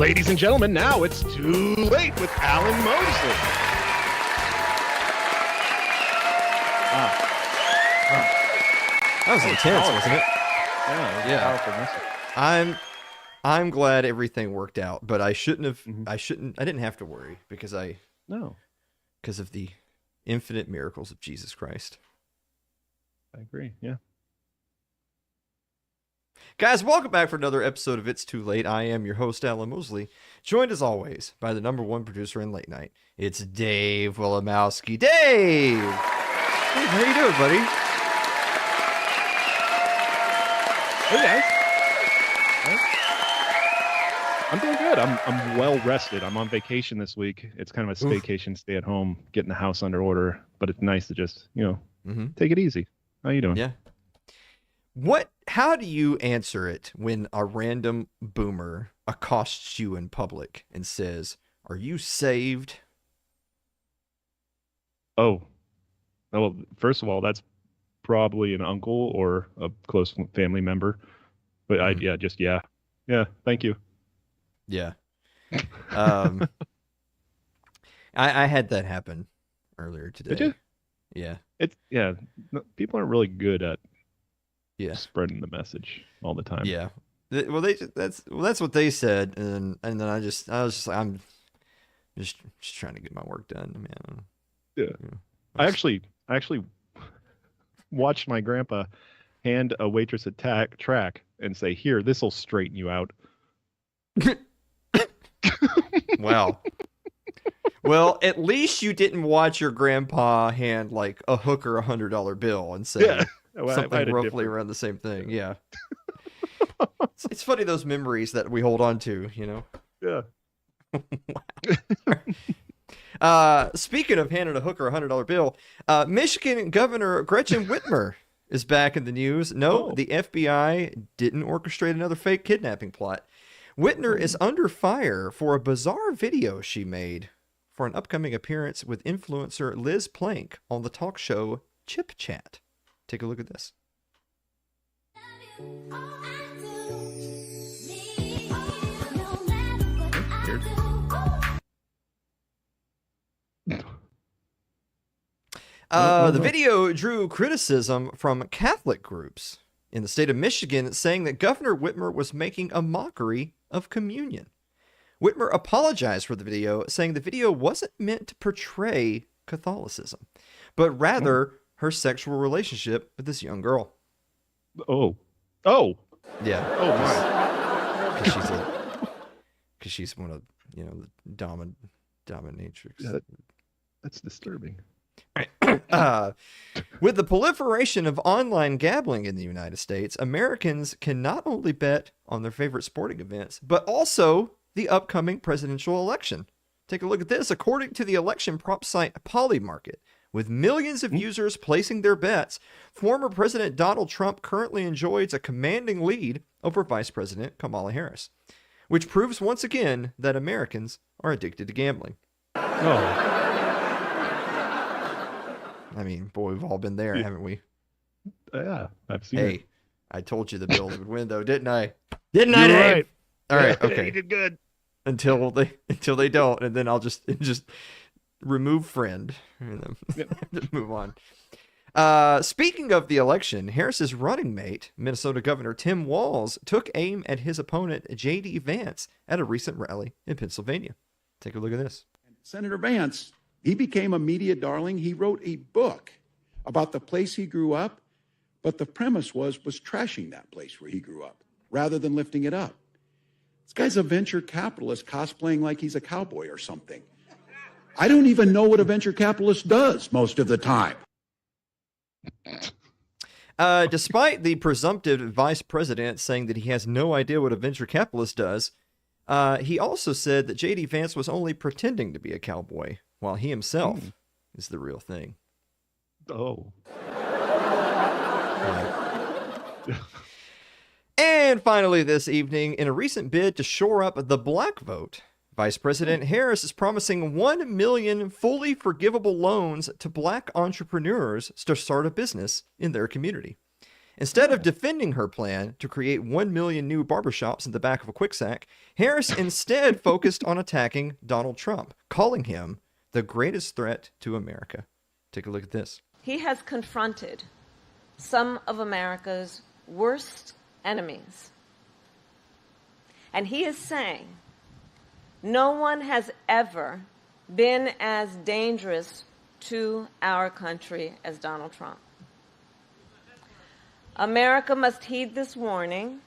Ladies and gentlemen, now it's Too Late with Alan Mosley. That was intense, wasn't it? Yeah. Yeah. I'm glad everything worked out, but I shouldn't have. I didn't have to worry because of the infinite miracles of Jesus Christ. I agree. Yeah. Guys, welcome back for another episode of It's Too Late. I am your host, Alan Mosley, joined as always by the #1 producer in late night. It's Dave Wilimowski. Dave! Hey, how you doing, buddy? Hey, guys. I'm doing good. I'm well rested. I'm on vacation this week. It's kind of a staycation, stay at home, getting the house under order, but it's nice to just, take it easy. How you doing? Yeah. How do you answer it when a random boomer accosts you in public and says, "Are you saved?" Oh, well, first of all, that's probably an uncle or a close family member. But yeah, thank you. Yeah. I had that happen earlier today. Did you? Yeah. People aren't really good at spreading the message all the time. Yeah. That's what they said, and then I was just like, I'm just trying to get my work done, man. Yeah. I actually watched my grandpa hand a waitress a track and say, "Here, this will straighten you out." Wow. Well, at least you didn't watch your grandpa hand like a hooker $100 bill and say something roughly around the same thing. Yeah. It's funny, those memories that we hold on to, Yeah. Speaking of handing a hooker a $100 bill, Michigan Governor Gretchen Whitmer is back in the news. No, the FBI didn't orchestrate another fake kidnapping plot. Whitmer is under fire for a bizarre video she made for an upcoming appearance with influencer Liz Plank on the talk show Chip Chat. Take a look at this. The video drew criticism from Catholic groups in the state of Michigan, saying that Governor Whitmer was making a mockery of communion. Whitmer apologized for the video, saying the video wasn't meant to portray Catholicism, but rather her sexual relationship with this young girl. Oh. Yeah. Oh my. Because she's one of the dominatrix. That's disturbing. With the proliferation of online gambling in the United States, Americans can not only bet on their favorite sporting events, but also the upcoming presidential election. Take a look at this. According to the election prop site Polymarket, with millions of users placing their bets, former President Donald Trump currently enjoys a commanding lead over Vice President Kamala Harris, which proves once again that Americans are addicted to gambling. Oh. I mean, boy, we've all been there, haven't we? Yeah, I've seen it. Hey, I told you the Bills would win, though, didn't I? Didn't I, Dave? Right. All right, okay. You did good. Until they don't, and then I'll just remove friend and then just move on. Speaking of the election, Harris's running mate, Minnesota Governor Tim Walz, took aim at his opponent J.D. Vance at a recent rally in Pennsylvania. Take a look at this. Senator Vance, he became a media darling. He wrote a book about the place he grew up, but the premise was trashing that place where he grew up rather than lifting it up. This guy's a venture capitalist cosplaying like he's a cowboy or something. I don't even know what a venture capitalist does most of the time. Despite the presumptive vice president saying that he has no idea what a venture capitalist does, he also said that J.D. Vance was only pretending to be a cowboy, while he himself is the real thing. Oh. And finally this evening, in a recent bid to shore up the black vote, Vice President Harris is promising 1 million fully forgivable loans to black entrepreneurs to start a business in their community. Instead of defending her plan to create 1 million new barbershops in the back of a quicksack, Harris instead focused on attacking Donald Trump, calling him the greatest threat to America. Take a look at this. He has confronted some of America's worst enemies. And he is saying, no one has ever been as dangerous to our country as Donald Trump. America must heed this warning.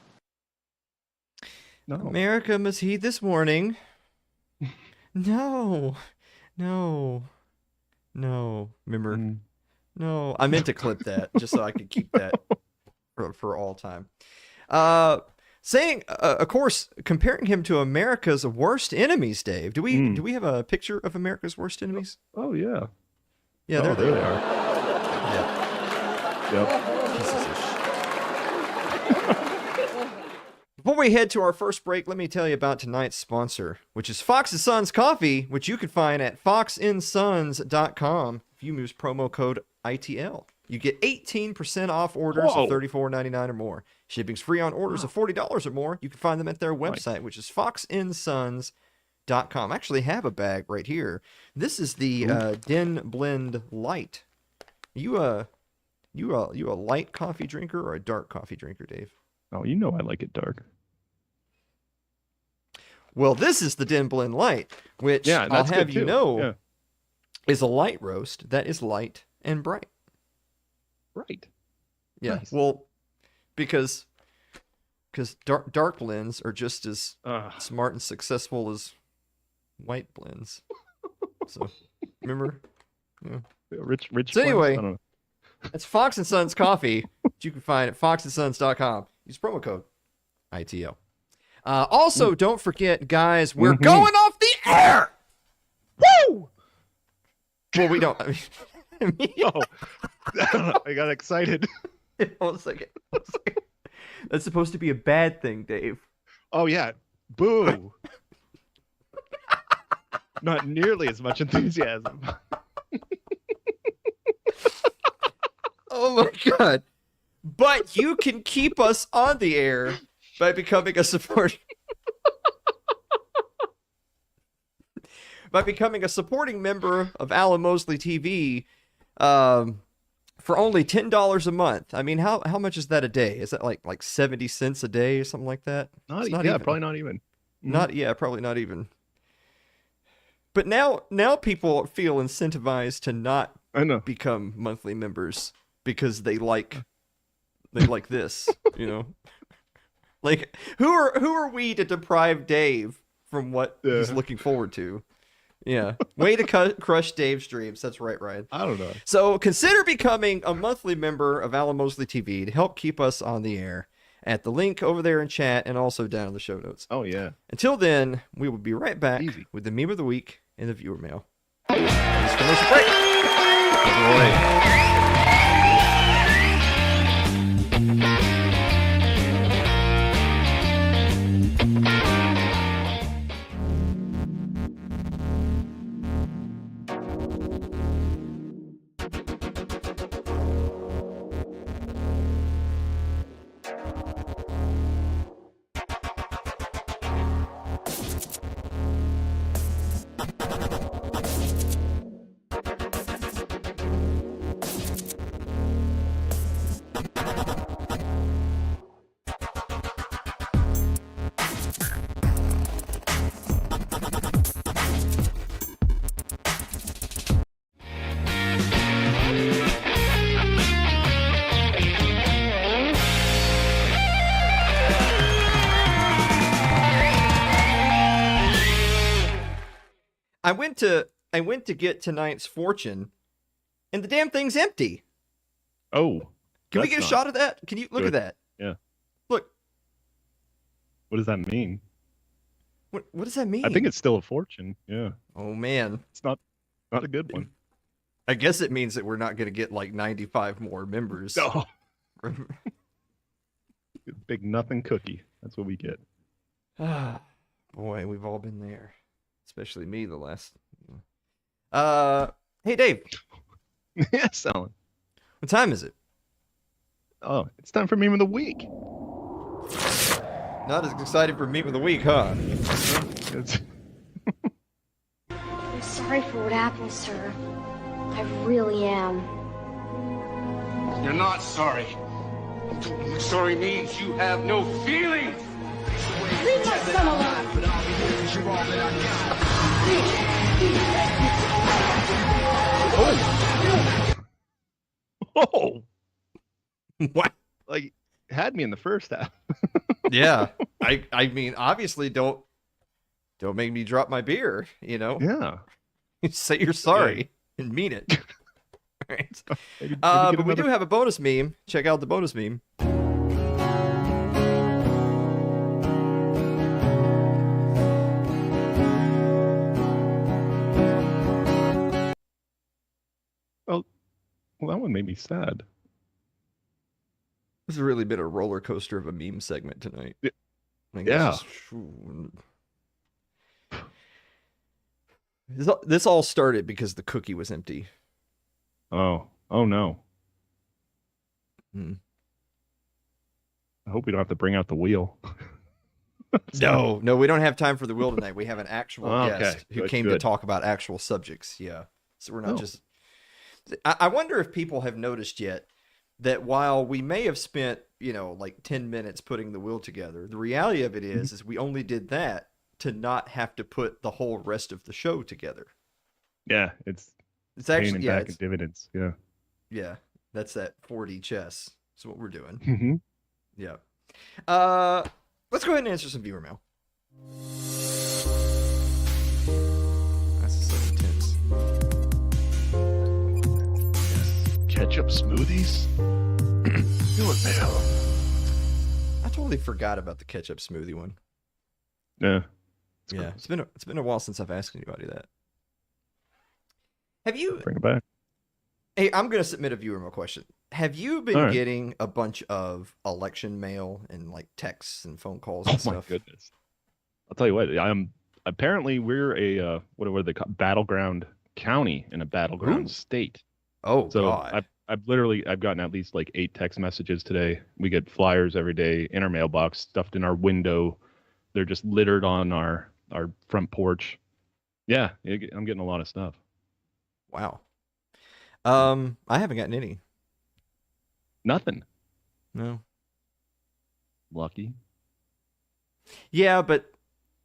No. America must heed this warning. No. Remember? No. I meant to clip that just so I could keep that for all time. Saying, of course, comparing him to America's worst enemies, Dave. Do we have a picture of America's worst enemies? Oh, yeah. Yeah, there they are. Yeah. Yep. Pieces of shit. Before we head to our first break, let me tell you about tonight's sponsor, which is Fox & Sons Coffee, which you can find at foxandsons.com. If you use promo code ITL, you get 18% off orders of $34.99 or more. Shipping's free on orders of $40 or more. You can find them at their website, which is foxandsons.com. I actually have a bag right here. This is the Den Blend Light. You a light coffee drinker or a dark coffee drinker, Dave? Oh, you know I like it dark. Well, this is the Den Blend Light, which I'll have you know is a light roast that is light and bright. Right. Yeah. Nice. Well, because dark blends are just as smart and successful as white blends. So, remember? Yeah. Rich. So anyway, it's Fox & Sons Coffee, which you can find at foxandsons.com. Use promo code ITL. Also, don't forget, guys, we're going off the air! Woo! Well, we don't. I mean, I got excited. Hold a second. That's supposed to be a bad thing, Dave. Oh, yeah. Boo. Not nearly as much enthusiasm. Oh, my God. But you can keep us on the air by becoming a supporting member of Alan Mosley TV for only $10 a month. I mean, how much is that a day? Is that like 70 cents a day or something like that? Not even. Probably not even. Probably not even. But now people feel incentivized to not become monthly members because they like this, you know. Like who are we to deprive Dave from what he's looking forward to? Yeah. Way to crush Dave's dreams. That's right, Ryan. I don't know. So consider becoming a monthly member of Alan Mosley TV to help keep us on the air at the link over there in chat and also down in the show notes. Oh, yeah. Until then, we will be right back with the meme of the week and the viewer mail. Let's commercial break. I went to get tonight's fortune, and the damn thing's empty. Oh. Can we get a shot of that? Can you look at that? Yeah. Look. What does that mean? What does that mean? I think it's still a fortune. Yeah. Oh man. It's not a good one. I guess it means that we're not going to get like 95 more members. No. Big nothing cookie. That's what we get. Boy, we've all been there. Especially me the last. Hey Dave. Yes, Alan. What time is it? Oh, it's time for meme of the week. Not as excited for meme of the week, huh? It's... I'm sorry for what happened, sir. I really am. You're not sorry. Sorry means you have no feelings. Leave my son alone. Oh, What? like had me in the first half. Yeah. I mean, obviously, don't make me drop my beer. You know, Yeah. say you're sorry and mean it. Right. Maybe get But we another- do have a bonus meme. Check out the bonus meme. Well, that one made me sad. This has really been a roller coaster of a meme segment tonight. Yeah. I Yeah. guess this all started because the cookie was empty. Oh no. Hmm. I hope we don't have to bring out the wheel. No, we don't have time for the wheel tonight. We have an actual Okay, guest who good, came to good. talk about actual subjects. Yeah. So we're not Oh. just. I wonder if people have noticed yet that while we may have spent, like 10 minutes putting the wheel together, the reality of it is we only did that to not have to put the whole rest of the show together. Yeah, it's It's actually, paying yeah, back in dividends. Yeah. yeah, that's that 4D chess. That's what we're doing. Mm-hmm. Yeah. Let's go ahead and answer some viewer mail. That's so intense. Ketchup smoothies. Do it, man. I totally forgot about the ketchup smoothie one. Yeah. Yeah, it's been a while since I've asked anybody that. Have you? Bring it back. Hey, I'm gonna submit a viewer mail question. Have you been All right. getting a bunch of election mail and like texts and phone calls Oh and my stuff? goodness. I'll tell you what. Apparently we're a what are they called? Battleground county in a battleground Ooh. state. Oh So God. I've gotten at least like 8 text messages today. We get flyers every day in our mailbox, stuffed in our window. They're just littered on our front porch. Yeah, I'm getting a lot of stuff. Wow. I haven't gotten any. Nothing. No. Lucky. Yeah, but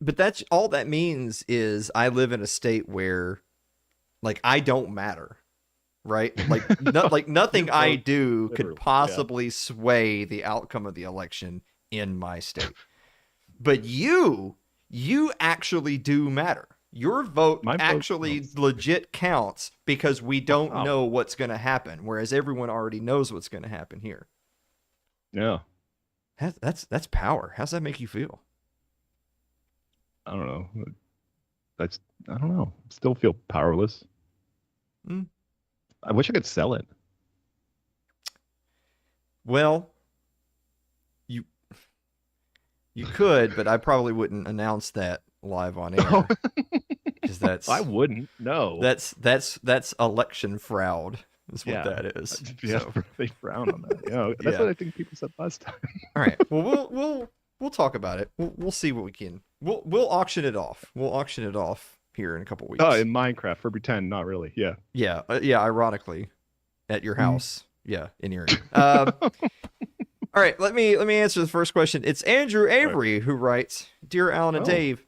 that's all that means is I live in a state where like I don't matter. Right? Like nothing I do Literally, could possibly sway the outcome of the election in my state. But you actually do matter. Your vote My vote actually counts. legit counts because we don't Wow. know what's going to happen, whereas everyone already knows what's going to happen here. Yeah. That's power. How's that make you feel? I don't know. I don't know. Still feel powerless. Mm. I wish I could sell it. Well, you could, but I probably wouldn't announce that live on air because that's I wouldn't. No. that's election fraud is what Yeah. that is. Yeah, So, they frown on that. Yeah, that's Yeah. what I think people said last time. all right. Well, we'll talk about it. We'll see what we can. We'll auction it off. We'll auction it off here in a couple weeks. Oh, in Minecraft for pretend, not really. Yeah. Yeah, ironically, at your house. Yeah, in your. All right, let me answer the first question. It's Andrew Avery who writes, "Dear Alan and Oh. Dave,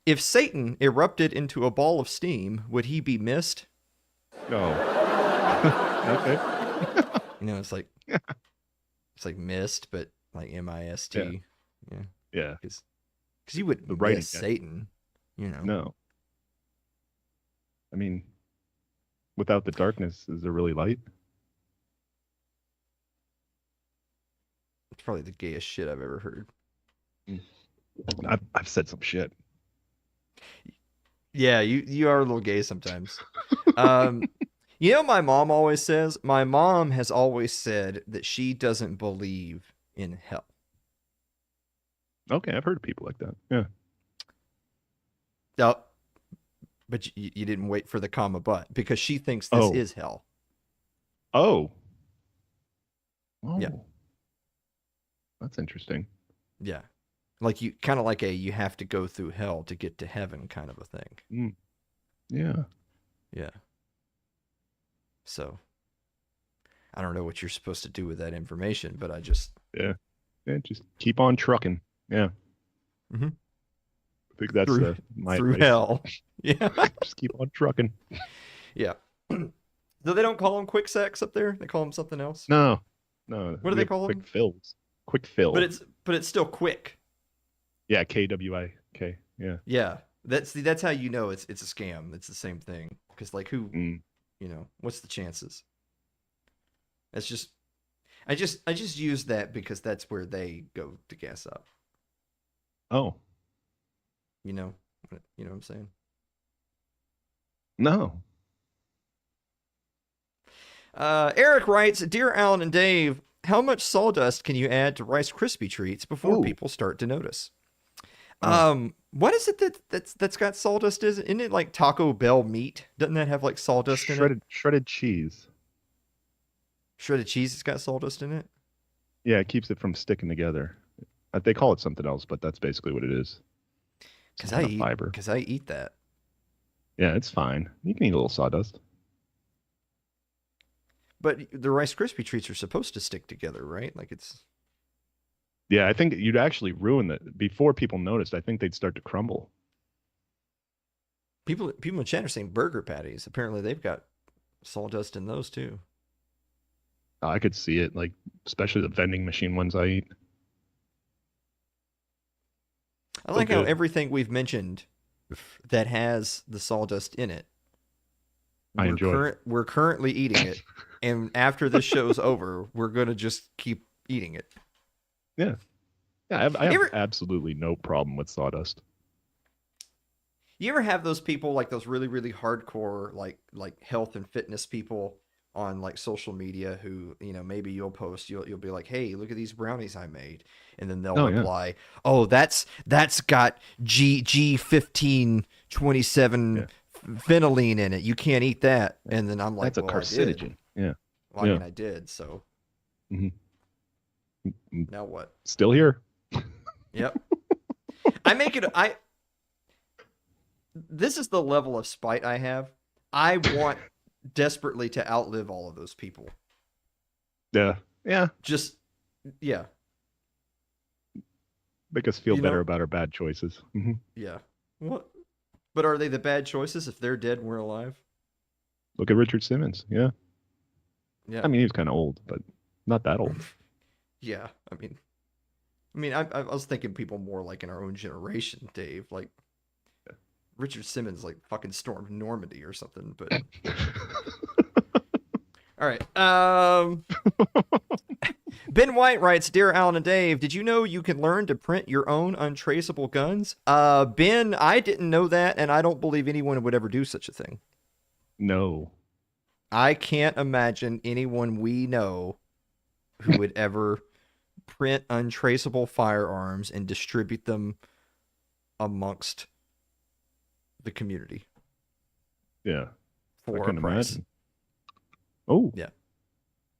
if Satan erupted into a ball of steam, would he be missed?" No. Okay. It's like mist, but like MIST. Yeah. Yeah. because you wouldn't The writing miss guy. Satan. No. I mean, without the darkness, is there really light? It's probably the gayest shit I've ever heard. I've said some shit. Yeah, you are a little gay sometimes. My mom always says, my mom has always said that she doesn't believe in hell. Okay, I've heard of people like that. Yeah. Oh, but you didn't wait for the comma but, because she thinks this Oh. is hell. Oh. Yeah. that's interesting. Yeah. Like you kind of like you have to go through hell to get to heaven kind of a thing. Mm. Yeah. Yeah. So I don't know what you're supposed to do with that information, but I just Yeah. Just keep on trucking. Yeah. Mhm. I think that's my through advice. hell. Yeah. Just keep on trucking. Yeah. So they don't call them quick sex up there? They call them something else? No. What do we they have call quick them? fills. Quick fill. But it's still quick. Yeah, KWIK. Yeah. Yeah. That's how you know it's a scam. It's the same thing. Because like who what's the chances? That's just I just use that because that's where they go to gas up. Oh. You know what I'm saying? No. Eric writes, Dear Alan and Dave, how much sawdust can you add to Rice Krispie treats before people start to notice? What is it that's got sawdust? Isn't it like Taco Bell meat? Doesn't that have like sawdust in it? Shredded cheese. Shredded cheese has got sawdust in it? Yeah, it keeps it from sticking together. They call it something else, but that's basically what it is. Because I eat that. Yeah, it's fine. You can eat a little sawdust. But the Rice Krispie treats are supposed to stick together, right? Like it's. Yeah, I think you'd actually ruin that before people noticed. I think they'd start to crumble. People in chat are saying burger patties. Apparently, they've got sawdust in those too. I could see it, like especially the vending machine ones I eat. I like how everything we've mentioned that has the sawdust in it. I enjoy. We're currently eating it, and after this show's over, we're gonna just keep eating it. Yeah, yeah. I have absolutely no problem with sawdust. You ever have those people like those really really hardcore like health and fitness people on like social media who maybe you'll post you'll be like, hey, look at these brownies I made, and then they'll reply, oh that's got G1527 phenylene in it, you can't eat that. And then I'm like, that's a carcinogen. Yeah. Well, I mean, I did, so now what? Still here. Yep. This is the level of spite I have. I want desperately to outlive all of those people. Yeah. Yeah. Make us feel better about our bad choices. Mm-hmm. Yeah. What? But are they the bad choices if they're dead and we're alive? Look at Richard Simmons. Yeah. Yeah. I mean, he was kind of old, but not that old. Yeah. I mean, I was thinking people more like in our own generation, Dave. Like Richard Simmons, like fucking stormed Normandy or something. But all right. Ben White writes, Dear Alan and Dave, did you know you can learn to print your own untraceable guns? Ben, I didn't know that, and I don't believe anyone would ever do such a thing. No. I can't imagine anyone we know who would ever print untraceable firearms and distribute them amongst the community. Yeah. For a price. Imagine. Oh. Yeah.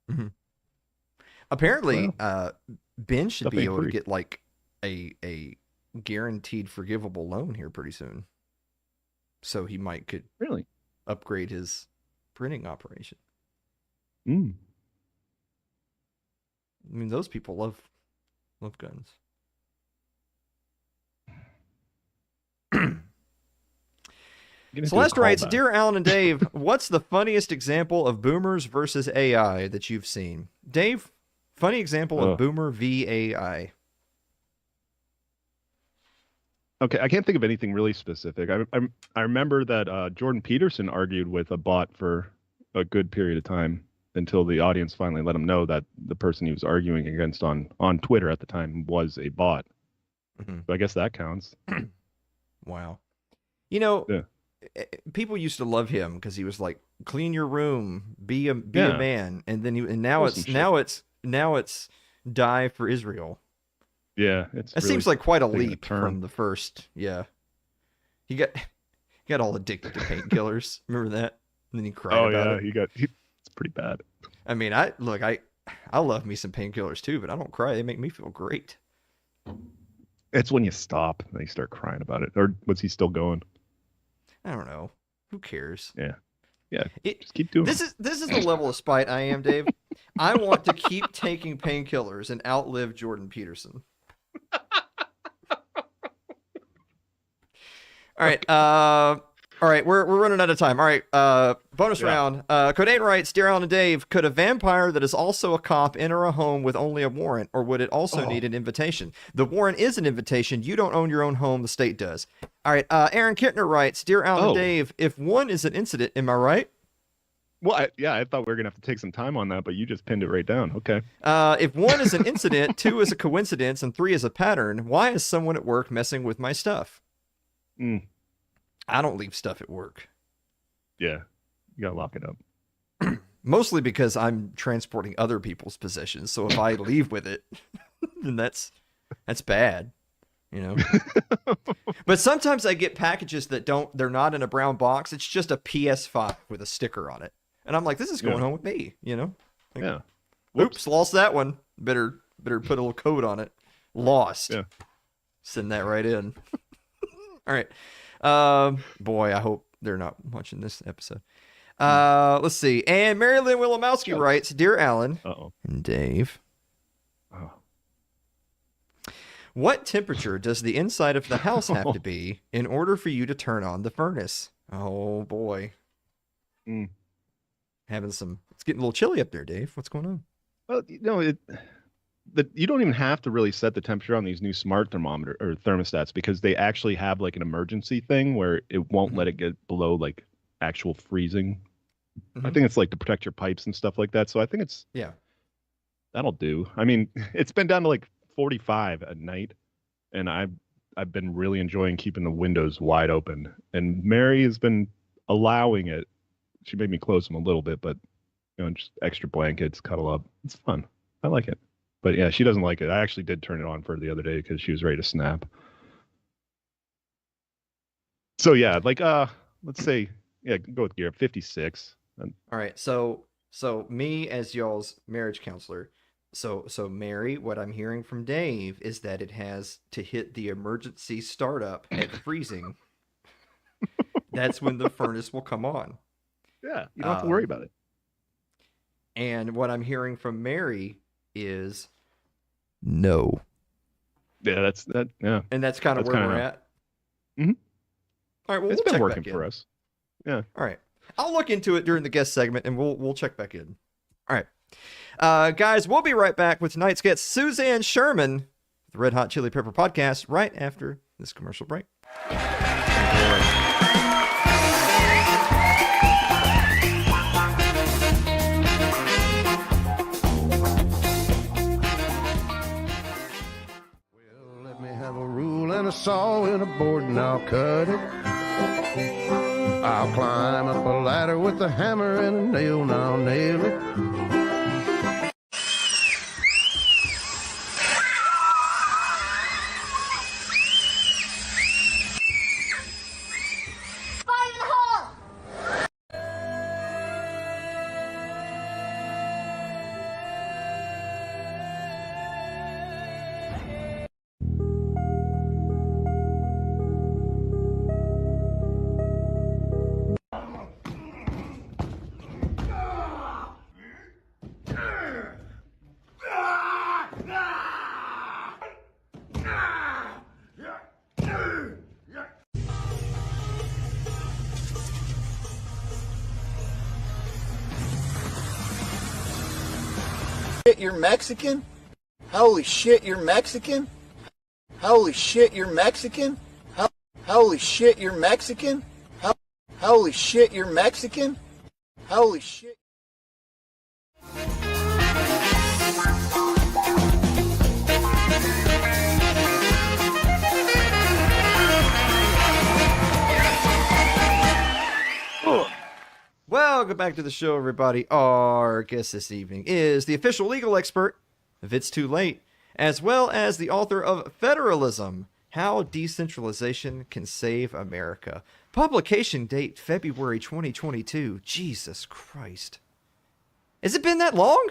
Mm-hmm. Apparently, Ben should be able to get like a guaranteed forgivable loan here pretty soon. So he could really upgrade his printing operation. Mm. I mean, those people love guns. Celeste writes, Dear Alan and Dave, what's the funniest example of boomers versus AI that you've seen? Dave, funny example of boomer v AI. Okay, I can't think of anything really specific. I remember that Jordan Peterson argued with a bot for a good period of time until the audience finally let him know that the person he was arguing against on Twitter at the time was a bot. Mm-hmm. So I guess that counts. Wow. People used to love him because he was like, clean your room, be a man, and then now it's die for Israel. Yeah, it really seems like quite a leap from the first. Yeah, he got all addicted to painkillers. Remember that? And then he cried about it. It's pretty bad. I mean, I love me some painkillers too, but I don't cry. They make me feel great. It's when you stop and you start crying about it. Or was he still going? I don't know. Who cares? Yeah. Yeah. Just keep doing it. This is the level of spite I am, Dave. I want to keep taking painkillers and outlive Jordan Peterson. All right. All right. We're running out of time. All right. Bonus round. Codain writes, Dear Alan and Dave, could a vampire that is also a cop enter a home with only a warrant, or would it also need an invitation? The warrant is an invitation. You don't own your own home. The state does. All right. Aaron Kittner writes, Dear Alan and Dave, if one is an incident, am I right? Well, I thought we were going to have to take some time on that, but you just pinned it right down. Okay. If one is an incident, two is a coincidence, and three is a pattern, why is someone at work messing with my stuff? I don't leave stuff at work. Yeah. You got to lock it up. Mostly because I'm transporting other people's possessions. So if I leave with it, then that's bad, you know? But sometimes I get packages that they're not in a brown box. It's just a PS5 with a sticker on it. And I'm like, this is going home with me, you know? Like, yeah. Oops, lost that one. Better put a little code on it. Lost. Yeah. Send that right in. All right. Boy, I hope they're not watching this episode. Let's see. And Mary Lynn Willimowski writes, Dear Alan and Dave, what temperature does the inside of the house have to be in order for you to turn on the furnace? Oh, boy. It's getting a little chilly up there, Dave. What's going on? Well, you know, you don't even have to really set the temperature on these new smart thermometer or thermostats, because they actually have like an emergency thing where it won't let it get below like actual freezing. I think it's like to protect your pipes and stuff like that. So I think that'll do. I mean, it's been down to like 45 at night, and I've been really enjoying keeping the windows wide open, and Mary has been allowing it. She made me close them a little bit, but you know, just extra blankets, cuddle up. It's fun. I like it. But yeah, she doesn't like it. I actually did turn it on for her the other day because she was ready to snap. So yeah, like let's say go with Garrett, 56. All right, so me as y'all's marriage counselor. So Mary, what I'm hearing from Dave is that it has to hit the emergency startup at freezing. That's when the furnace will come on. Yeah, you don't have to worry about it. And what I'm hearing from Mary is no. Yeah, that's that. Yeah, and that's kind of where we're at. Mm-hmm. All right, well, it's we'll been working for us. Yeah. All right, I'll look into it during the guest segment, and we'll check back in. All right, guys, we'll be right back with tonight's guest, Suzanne Sherman, the Red Hot Chili Pepper Podcast, right after this commercial break. And a saw and a board, and I'll cut it. I'll climb up a ladder with a hammer and a nail, and I'll nail it. You're Mexican? Holy shit, you're Mexican? Holy shit, you're Mexican? Holy shit, you're Mexican? Holy shit, you're Mexican? Holy shit. Welcome back to the show, everybody. Our guest this evening is the official legal expert, if it's too late, as well as the author of Federalism, How Decentralization Can Save America. Publication date, February 2022. Jesus Christ. Has it been that long?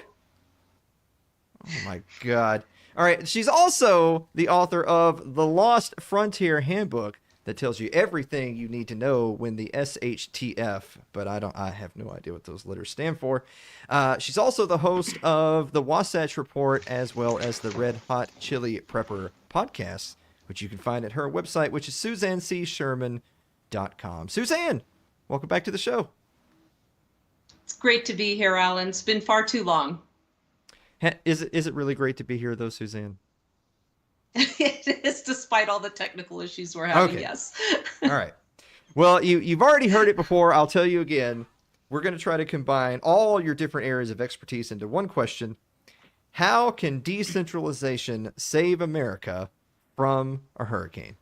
Oh my God. All right. She's also the author of The Lost Frontier Handbook that tells you everything you need to know when the SHTF, but I have no idea what those letters stand for. She's also the host of the Wasatch Report as well as the Red Hot Chili Prepper podcast, which you can find at her website, which is SuzanneCSherman.com. Suzanne, welcome back to the show. It's great to be here, Alan. It's been far too long. Is it really great to be here, though, Suzanne? It is, despite all the technical issues we're having, okay. Yes. All right. Well, you've already heard it before. I'll tell you again. We're going to try to combine all your different areas of expertise into one question. How can decentralization save America from a hurricane?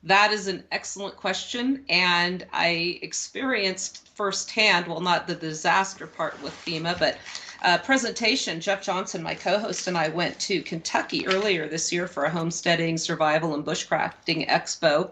That is an excellent question, and I experienced firsthand, well, not the disaster part with FEMA, but presentation. Jeff Johnson, my co-host, and I went to Kentucky earlier this year for a homesteading, survival, and bushcrafting expo.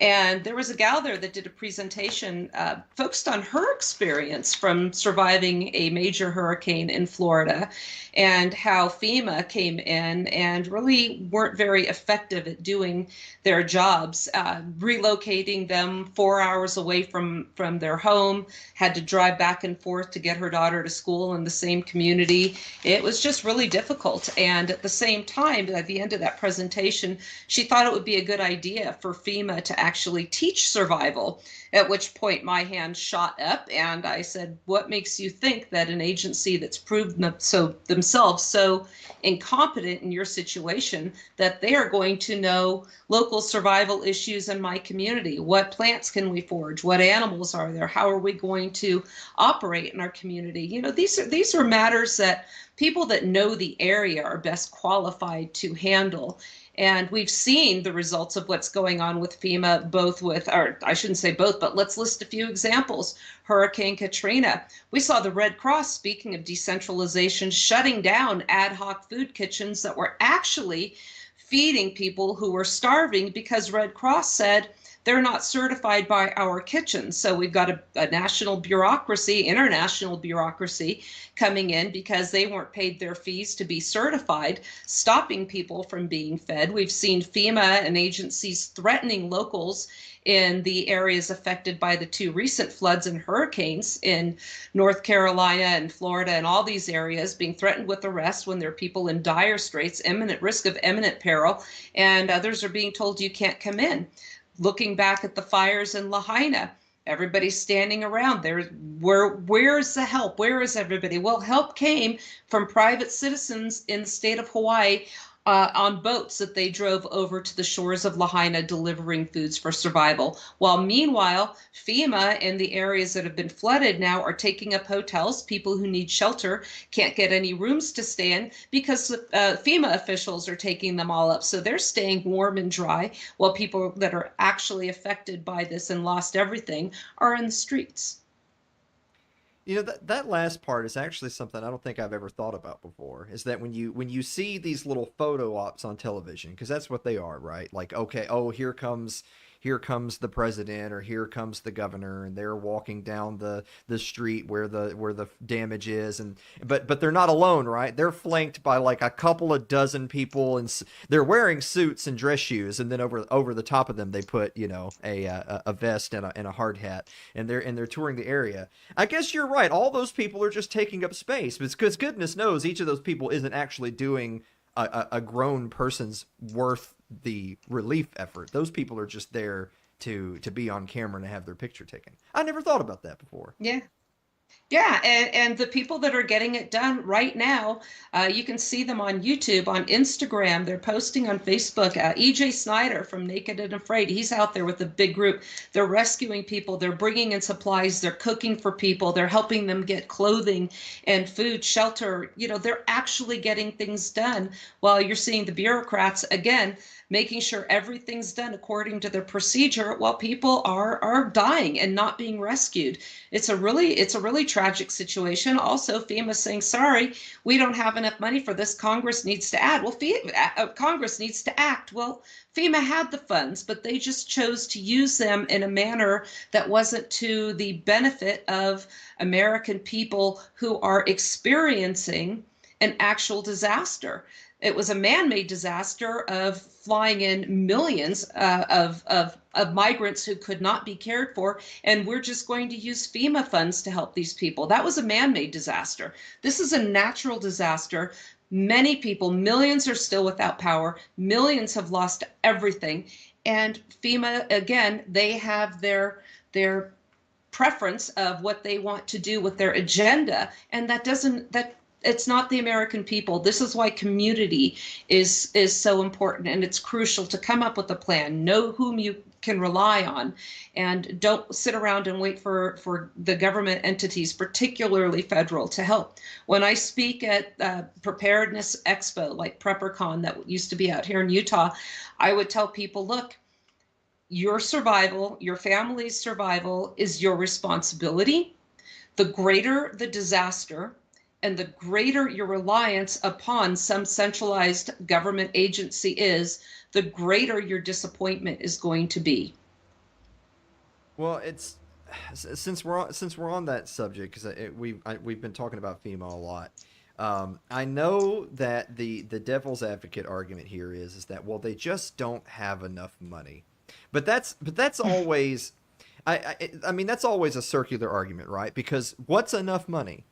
And there was a gal there that did a presentation focused on her experience from surviving a major hurricane in Florida and how FEMA came in and really weren't very effective at doing their jobs, relocating them 4 hours away from their home, had to drive back and forth to get her daughter to school in the same community. It was just really difficult. And at the same time, at the end of that presentation, she thought it would be a good idea for FEMA to actually teach survival, at which point my hand shot up and I said, what makes you think that an agency that's proved themselves so incompetent in your situation that they are going to know local survival issues in my community? What plants can we forage? What animals are there? How are we going to operate in our community? You know, these are matters that people that know the area are best qualified to handle. And we've seen the results of what's going on with FEMA, both with, or I shouldn't say both, but let's list a few examples. Hurricane Katrina. We saw the Red Cross, speaking of decentralization, shutting down ad hoc food kitchens that were actually feeding people who were starving because Red Cross said, they're not certified by our kitchens. So we've got a national bureaucracy, international bureaucracy coming in because they weren't paid their fees to be certified, stopping people from being fed. We've seen FEMA and agencies threatening locals in the areas affected by the two recent floods and hurricanes in North Carolina and Florida and all these areas, being threatened with arrest when there are people in dire straits, imminent risk of imminent peril, and others are being told you can't come in. Looking back at the fires in Lahaina, everybody's standing around there. Where's the help? Where is everybody? Well, help came from private citizens in the state of Hawaii on boats that they drove over to the shores of Lahaina delivering foods for survival. While meanwhile, FEMA in the areas that have been flooded now are taking up hotels. People who need shelter can't get any rooms to stay in because FEMA officials are taking them all up. So they're staying warm and dry while people that are actually affected by this and lost everything are in the streets. You know, that last part is actually something I don't think I've ever thought about before, is that when you see these little photo ops on television, because that's what they are, right? Like, okay, oh, here comes the president or here comes the governor, and they're walking down the street where the damage is, and but they're not alone, right? They're flanked by like a couple of dozen people, and they're wearing suits and dress shoes, and then over the top of them they put, you know, a vest and a hard hat, and they're touring the area. I guess you're right. All those people are just taking up space, because goodness knows each of those people isn't actually doing a grown person's worth the relief effort. Those people are just there to be on camera and have their picture taken. I never thought about that before. Yeah, and the people that are getting it done right now, you can see them on YouTube, on Instagram. They're posting on Facebook. EJ Snyder from Naked and Afraid, he's out there with a big group. They're rescuing people. They're bringing in supplies. They're cooking for people. They're helping them get clothing and food, shelter. You know, they're actually getting things done while you're seeing the bureaucrats, again, making sure everything's done according to their procedure while people are dying and not being rescued. It's a really tragic situation. Also, FEMA saying, sorry, we don't have enough money for this. Congress needs to add. Well, Congress needs to act. Well, FEMA had the funds, but they just chose to use them in a manner that wasn't to the benefit of American people who are experiencing an actual disaster. It was a man-made disaster of flying in millions of migrants who could not be cared for, and we're just going to use FEMA funds to help these people. That was a man-made disaster. This is a natural disaster. Many people, millions are still without power. Millions have lost everything. And FEMA, again, they have their preference of what they want to do with their agenda, and it's not the American people. This is why community is so important, and it's crucial to come up with a plan, know whom you can rely on, and don't sit around and wait for the government entities, particularly federal, to help. When I speak at Preparedness Expo, like PrepperCon that used to be out here in Utah, I would tell people, look, your survival, your family's survival is your responsibility. The greater the disaster, and the greater your reliance upon some centralized government agency is, the greater your disappointment is going to be. Well, it's since we're on that subject, because we've been talking about FEMA a lot. I know that the devil's advocate argument here is that, well, they just don't have enough money, but that's always I mean that's always a circular argument, right? Because what's enough money?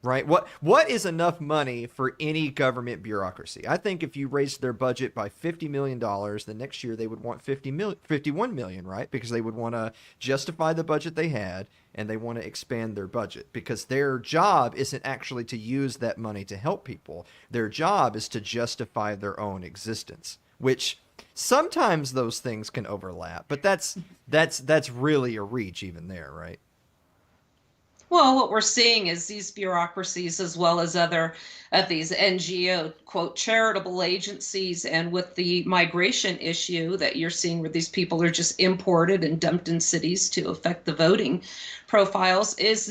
Right? What is enough money for any government bureaucracy? I think if you raised their budget by $50 million, the next year they would want 51 million, right? Because they would want to justify the budget they had, and they want to expand their budget, because their job isn't actually to use that money to help people. Their job is to justify their own existence, which sometimes those things can overlap, but that's really a reach even there, right? Well, what we're seeing is these bureaucracies, as well as other of these NGO, quote, charitable agencies, and with the migration issue that you're seeing where these people are just imported and dumped in cities to affect the voting profiles, it's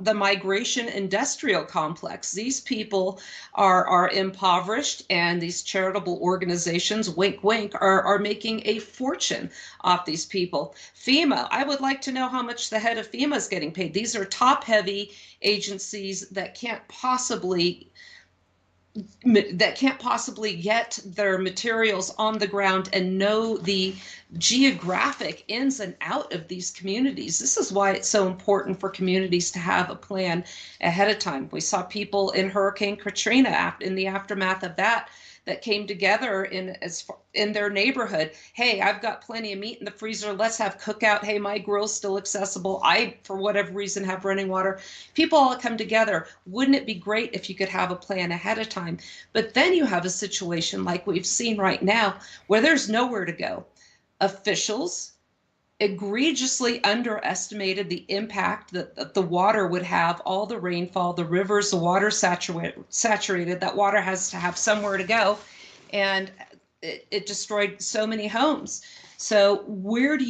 the migration industrial complex. These people are impoverished, and these charitable organizations, wink, wink, are making a fortune off these people. FEMA, I would like to know how much the head of FEMA is getting paid. These are top-heavy agencies that can't possibly get their materials on the ground and know the geographic ins and out of these communities. This is why it's so important for communities to have a plan ahead of time. We saw people in Hurricane Katrina, in the aftermath of that came together in their neighborhood. Hey, I've got plenty of meat in the freezer. Let's have cookout. Hey, my grill's still accessible. I, for whatever reason, have running water. People all come together. Wouldn't it be great if you could have a plan ahead of time? But then you have a situation like we've seen right now where there's nowhere to go. Officials egregiously underestimated the impact that the water would have, all the rainfall, the rivers, the water saturated. That water has to have somewhere to go, and it destroyed so many homes. So what do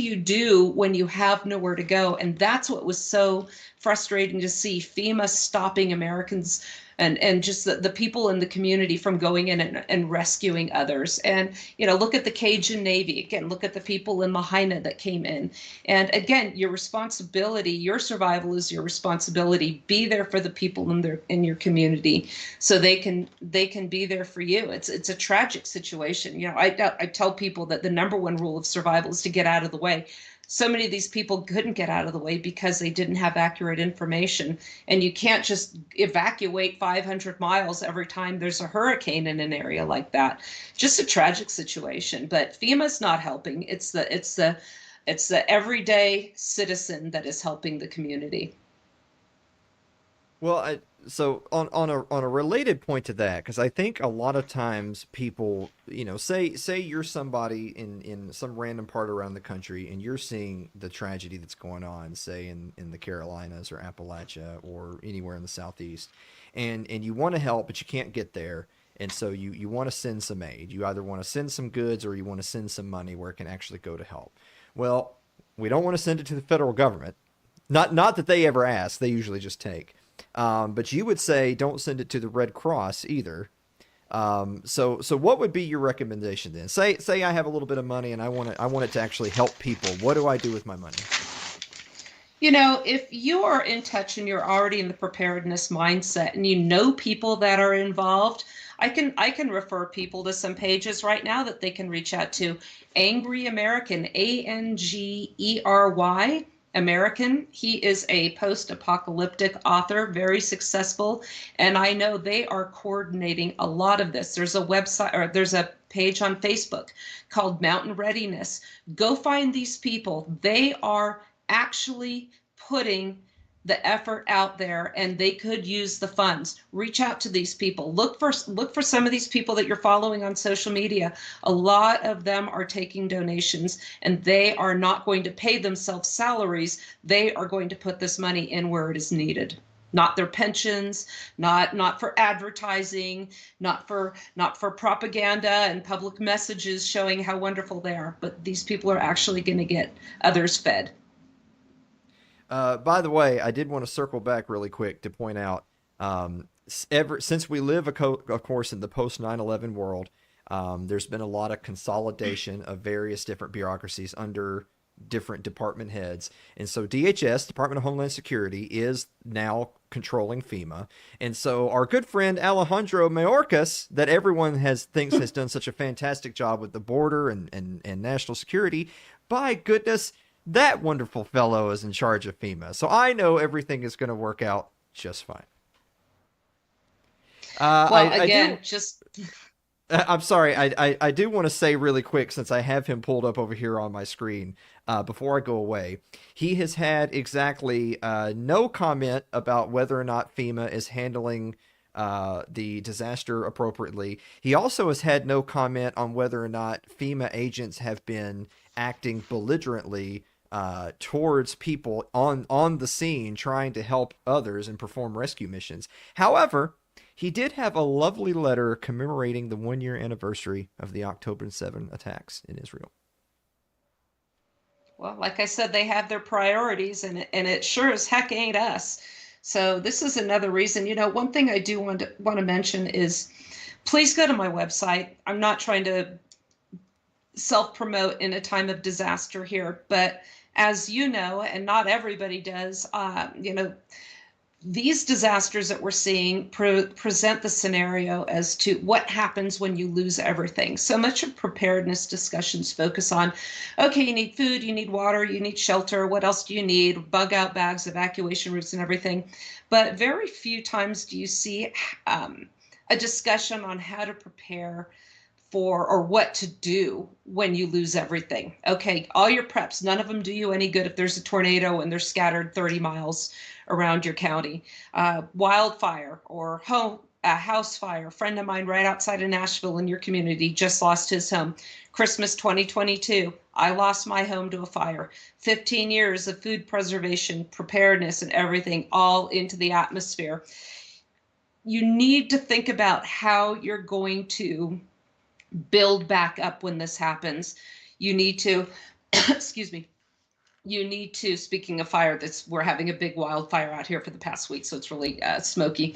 you do when you have nowhere to go? And that's what was so frustrating to see, FEMA stopping Americans and just the people in the community from going in and rescuing others. And, look at the Cajun Navy. Again, look at the people in Lahaina that came in. And again, your responsibility, your survival is your responsibility. Be there for the people in your community so they can be there for you. It's a tragic situation. I tell people that the number one rule of survival is to get out of the way. So many of these people couldn't get out of the way because they didn't have accurate information. And you can't just evacuate 500 miles every time there's a hurricane in an area like that. Just a tragic situation. But FEMA's not helping. It's the everyday citizen that is helping the community. Well, so on a related point to that, because I think a lot of times people, say you're somebody in some random part around the country and you're seeing the tragedy that's going on, say in the Carolinas or Appalachia or anywhere in the Southeast, and you want to help, but you can't get there. And so you want to send some aid. You either want to send some goods or you want to send some money where it can actually go to help. Well, we don't want to send it to the federal government. Not that they ever ask, they usually just take. But you would say don't send it to the Red Cross either. So what would be your recommendation then? Say I have a little bit of money and I want it to actually help people. What do I do with my money? You know, if you are in touch and you're already in the preparedness mindset and you know people that are involved, I can refer people to some pages right now that they can reach out to. Angry American, Angery American. He is a post-apocalyptic author, very successful, and I know they are coordinating a lot of this. There's a website, or there's a page on Facebook called Mountain Readiness. Go find these people. They are actually putting the effort out there, and they could use the funds. Reach out to these people. Look for some of these people that you're following on social media. A lot of them are taking donations, and they are not going to pay themselves salaries. They are going to put this money in where it is needed. Not their pensions, not for advertising, not for propaganda and public messages showing how wonderful they are, but these people are actually going to get others fed. By the way, I did want to circle back really quick to point out, since we live, of course, in the post 9/11 world, there's been a lot of consolidation of various different bureaucracies under different department heads. And so DHS, Department of Homeland Security, is now controlling FEMA. And so our good friend Alejandro Mayorkas, that everyone thinks has done such a fantastic job with the border and national security, by goodness, that wonderful fellow is in charge of FEMA. So I know everything is going to work out just fine. I'm sorry. I do want to say really quick, since I have him pulled up over here on my screen, before I go away, he has had exactly no comment about whether or not FEMA is handling the disaster appropriately. He also has had no comment on whether or not FEMA agents have been acting belligerently towards people on the scene trying to help others and perform rescue missions. However, he did have a lovely letter commemorating the 1-year anniversary of the October 7 attacks in Israel. Well, like I said, they have their priorities, and it sure as heck ain't us. So this is another reason. You know, one thing I do want to mention is, please go to my website. I'm not trying to self-promote in a time of disaster here, but as you know, and not everybody does, these disasters that we're seeing present the scenario as to what happens when you lose everything. So much of preparedness discussions focus on, okay, you need food, you need water, you need shelter, what else do you need? Bug out bags, evacuation routes, and everything. But very few times do you see a discussion on how to prepare for, or what to do when you lose everything. Okay, all your preps, none of them do you any good if there's a tornado and they're scattered 30 miles around your county. Wildfire or a house fire. A friend of mine right outside of Nashville in your community just lost his home. Christmas 2022, I lost my home to a fire. 15 years of food preservation, preparedness, and everything all into the atmosphere. You need to think about how you're going to build back up when this happens. You need to, speaking of fire, we're having a big wildfire out here for the past week, so it's really smoky.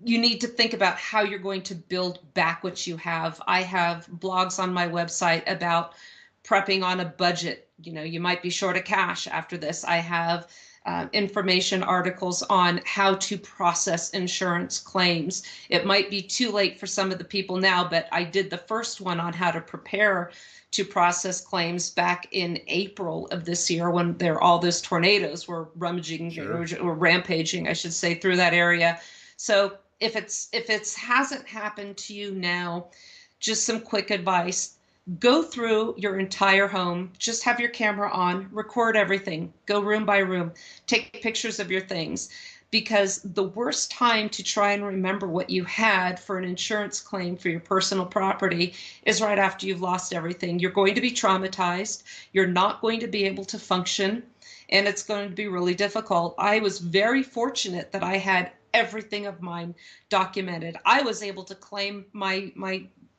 You need to think about how you're going to build back what you have. I have blogs on my website about prepping on a budget. You know, you might be short of cash after this. I have information articles on how to process insurance claims. It might be too late for some of the people now, but I did the first one on how to prepare to process claims back in April of this year when all those tornadoes were rummaging, or rampaging, I should say, through that area. So if it hasn't happened to you now, just some quick advice. Go through your entire home, just have your camera on, record everything, go room by room, take pictures of your things, because the worst time to try and remember what you had for an insurance claim for your personal property is right after you've lost everything. You're going to be traumatized, you're not going to be able to function, and it's going to be really difficult. I was very fortunate that I had everything of mine documented. I was able to claim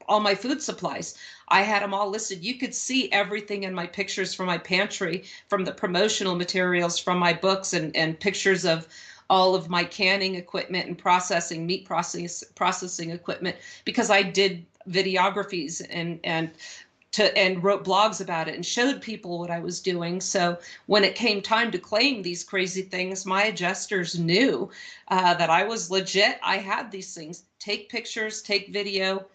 all my food supplies. I had them all listed. You could see everything in my pictures from my pantry, from the promotional materials from my books, and pictures of all of my canning equipment and meat processing equipment, because I did videographies and and wrote blogs about it and showed people what I was doing. So when it came time to claim these crazy things, my adjusters knew that I was legit. I had these things. Take pictures, take video.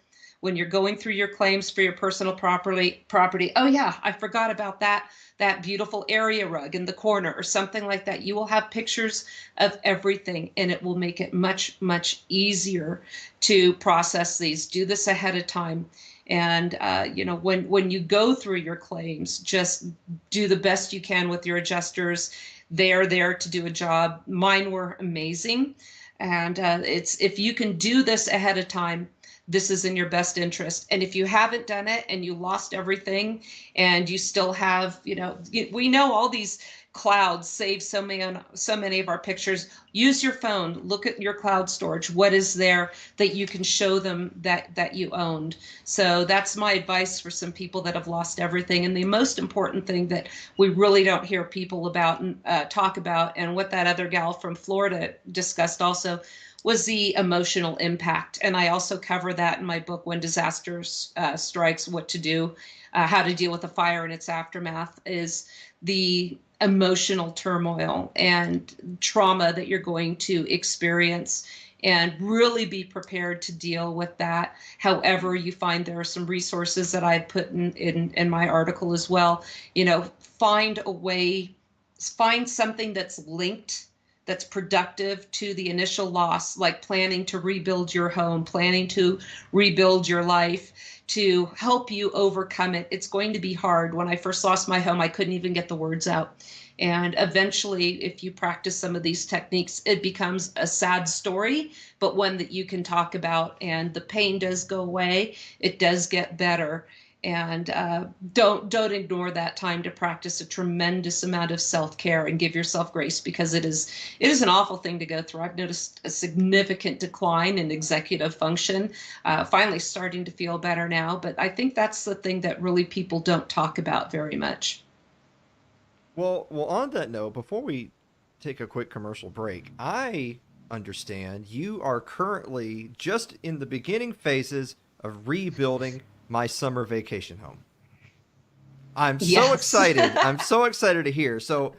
When you're going through your claims for your personal property, oh yeah, I forgot about that beautiful area rug in the corner or something like that. You will have pictures of everything, and it will make it much, much easier to process these. Do this ahead of time. And, when you go through your claims, just do the best you can with your adjusters. They are there to do a job. Mine were amazing. And if you can do this ahead of time, this is in your best interest. And if you haven't done it and you lost everything and you still have, we know all these clouds save so many of our pictures. Use your phone, look at your cloud storage. What is there that you can show them that you owned? So that's my advice for some people that have lost everything. And the most important thing that we really don't hear people about and talk about, and what that other gal from Florida discussed also, was the emotional impact. And I also cover that in my book, When Disaster Strikes, What to Do, how to deal with a fire and its aftermath, is the emotional turmoil and trauma that you're going to experience, and really be prepared to deal with that. However you find, there are some resources that I put in my article as well. Find a way, find something that's linked, that's productive to the initial loss, like planning to rebuild your home, planning to rebuild your life, to help you overcome it. It's going to be hard. When I first lost my home, I couldn't even get the words out. And eventually, if you practice some of these techniques, it becomes a sad story, but one that you can talk about, and the pain does go away. It does get better. And don't ignore that time to practice a tremendous amount of self-care and give yourself grace, because it is an awful thing to go through. I've noticed a significant decline in executive function, finally starting to feel better now. But I think that's the thing that really people don't talk about very much. Well, on that note, before we take a quick commercial break, I understand you are currently just in the beginning phases of rebuilding my summer vacation home. I'm so excited. I'm so excited to hear. So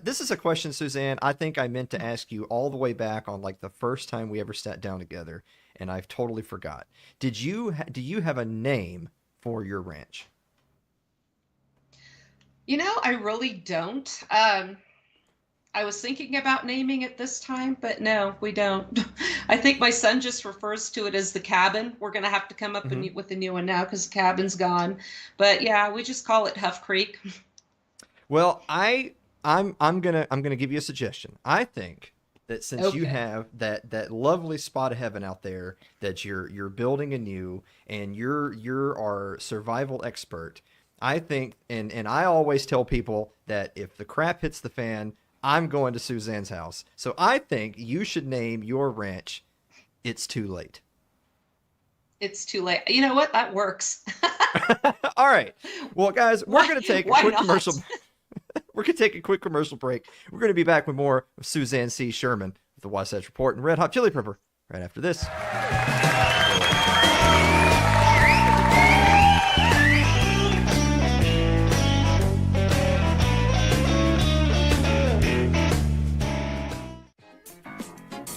this is a question, Suzanne, I think I meant to ask you all the way back on like the first time we ever sat down together, and I've totally forgot. Do you have a name for your ranch? I really don't. I was thinking about naming it this time, but no, we don't. I think my son just refers to it as the cabin. We're going to have to come up with a new one now because the cabin's gone. But yeah, we just call it Huff Creek. Well, I'm gonna give you a suggestion. I think that since you have that lovely spot of heaven out there that you're building anew, and you're our survival expert, I think, and I always tell people that if the crap hits the fan, I'm going to Suzanne's house. So I think you should name your ranch It's Too Late. It's too late. You know what? That works. All right. Well, guys, we're going to take a quick commercial. We're going to take a quick commercial break. We're going to be back with more of Suzanne C. Sherman with the Wasatch Report and Red Hot Chili Pepper right after this.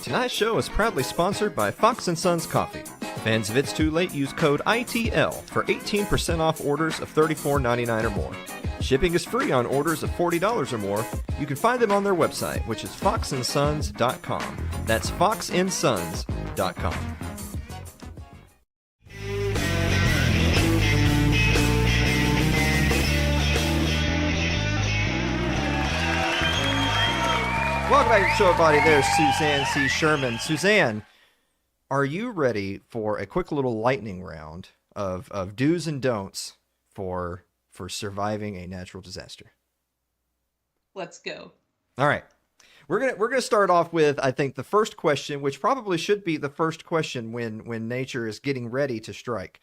Tonight's show is proudly sponsored by Fox & Sons Coffee. Fans of It's Too Late use code ITL for 18% off orders of $34.99 or more. Shipping is free on orders of $40 or more. You can find them on their website, which is foxandsons.com. That's foxandsons.com. Welcome back to the show, everybody. There's Suzanne C. Sherman. Suzanne, are you ready for a quick little lightning round of do's and don'ts for surviving a natural disaster? Let's go. All right. We're gonna start off with, I think, the first question, which probably should be the first question when nature is getting ready to strike.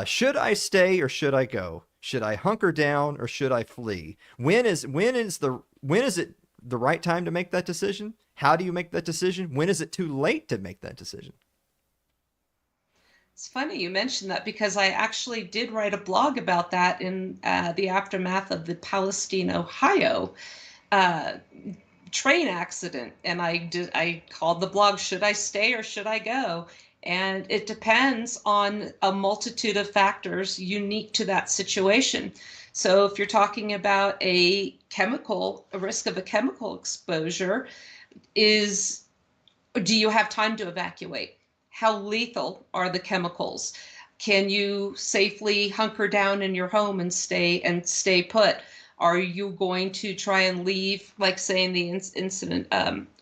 Should I stay or should I go? Should I hunker down or should I flee? When is it the right time to make that decision? How do you make that decision? When is it too late to make that decision? It's funny you mentioned that because I actually did write a blog about that in the aftermath of the Palestine, Ohio uh, train accident. And I called the blog, Should I Stay or Should I Go? And it depends on a multitude of factors unique to that situation. So if you're talking about a risk of a chemical exposure, do you have time to evacuate? How lethal are the chemicals? Can you safely hunker down in your home and stay put? Are you going to try and leave, like say in the incident,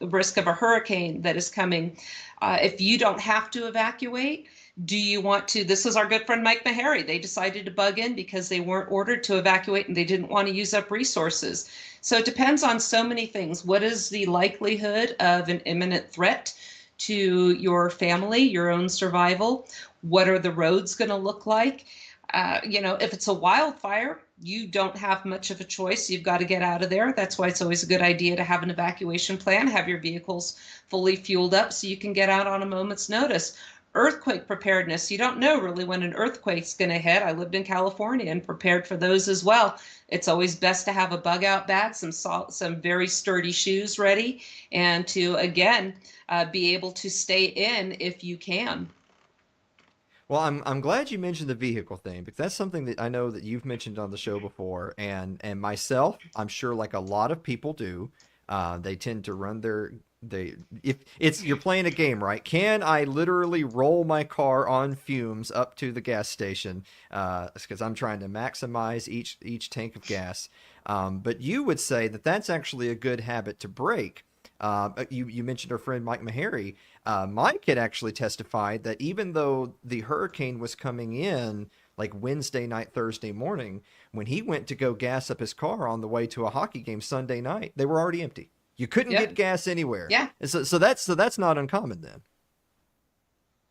risk of a hurricane that is coming? If you don't have to evacuate, do you want to? This is our good friend Mike Meharry. They decided to bug in because they weren't ordered to evacuate and they didn't want to use up resources. So it depends on so many things. What is the likelihood of an imminent threat to your family, your own survival? What are the roads going to look like? If it's a wildfire, you don't have much of a choice. You've got to get out of there. That's why it's always a good idea to have an evacuation plan, have your vehicles fully fueled up so you can get out on a moment's notice. Earthquake preparedness. You don't know really when an earthquake's going to hit. I lived in California and prepared for those as well. It's always best to have a bug out bag, some very sturdy shoes ready, and to, again, be able to stay in if you can. Well, I'm glad you mentioned the vehicle thing, because that's something that I know that you've mentioned on the show before, and myself, I'm sure like a lot of people do, they tend to run if it's, you're playing a game, right? Can I literally roll my car on fumes up to the gas station? Because I'm trying to maximize each tank of gas. But you would say that that's actually a good habit to break. You mentioned our friend Mike Meharry. Mike had actually testified that even though the hurricane was coming in like Wednesday night, Thursday morning, when he went to go gas up his car on the way to a hockey game Sunday night, they were already empty. You couldn't get gas anywhere. Yeah. So that's not uncommon then.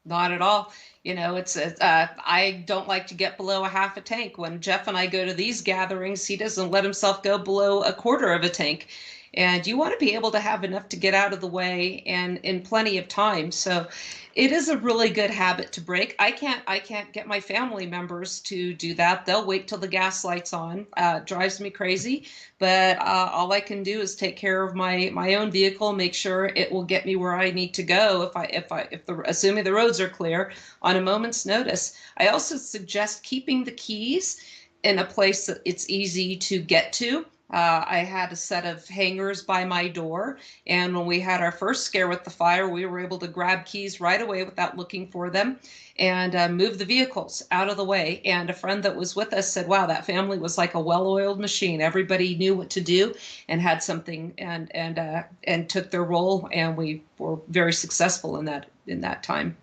Not at all. I don't like to get below a half a tank. When Jeff and I go to these gatherings, he doesn't let himself go below a quarter of a tank. And you want to be able to have enough to get out of the way and in plenty of time. So it is a really good habit to break. I can't get my family members to do that. They'll wait till the gas light's on. Drives me crazy. But all I can do is take care of my own vehicle, make sure it will get me where I need to go assuming the roads are clear on a moment's notice. I also suggest keeping the keys in a place that it's easy to get to. I had a set of hangers by my door, and when we had our first scare with the fire, we were able to grab keys right away without looking for them and move the vehicles out of the way. And a friend that was with us said, wow, that family was like a well-oiled machine. Everybody knew what to do and had something and took their role, and we were very successful in that time.